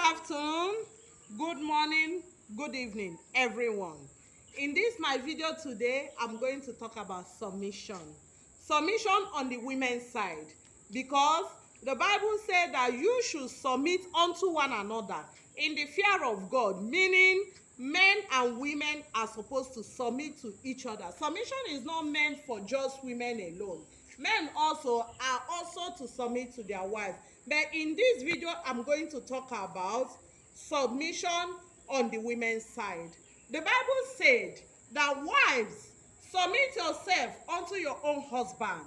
afternoon, good morning, good evening, everyone. In this my video today, I'm going to talk about submission. Submission on the women's side, because the Bible said that you should submit unto one another in the fear of God, meaning men and women are supposed to submit to each other. Submission is not meant for just women alone. Men also are also to submit to their wives. But in this video, I'm going to talk about submission on the women's side. The Bible said that wives, submit yourself unto your own husband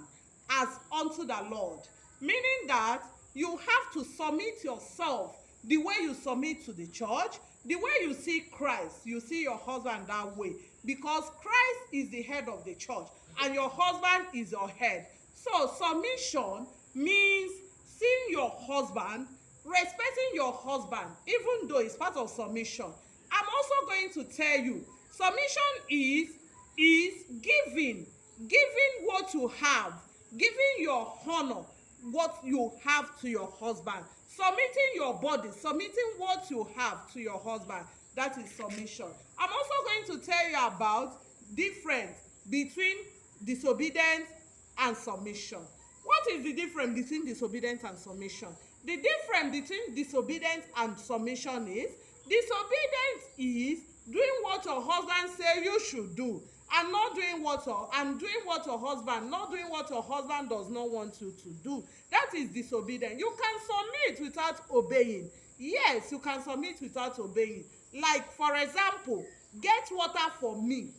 as unto the Lord. Meaning that you have to submit yourself the way you submit to the church, the way you see Christ, you see your husband that way. Because Christ is the head of the church and your husband is your head. So submission means seeing your husband, respecting your husband, even though it's part of submission. I'm also going to tell you, submission is giving what you have, giving your honor, what you have to your husband, submitting your body, submitting what you have to your husband. That is submission. I'm also going to tell you about difference between disobedience and submission. What is the difference between disobedience and submission? The difference between disobedience and submission is, disobedience is doing what your husband say you should do, and not doing what your not doing what your husband does not want you to do. That is disobedience. You can submit without obeying. Yes, you can submit without obeying. Like, for example, get water for me,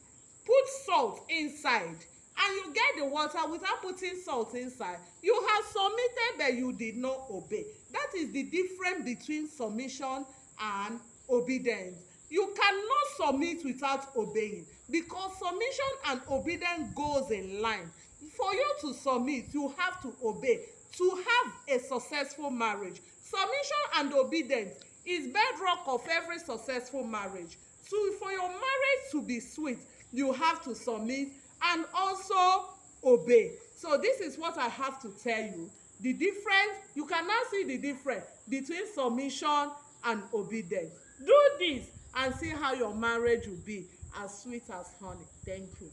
put salt inside, and you get the water without putting salt inside. You have submitted, but you did not obey. That is the difference between submission and obedience. You cannot submit without obeying, because submission and obedience goes in line. For you to submit, you have to obey to have a successful marriage. Submission and obedience is bedrock of every successful marriage. So for your marriage to be sweet, you have to submit and also obey. So this is what I have to tell you. The difference, you can now see the difference between submission and obedience. Do this and see how your marriage will be as sweet as honey. Thank you.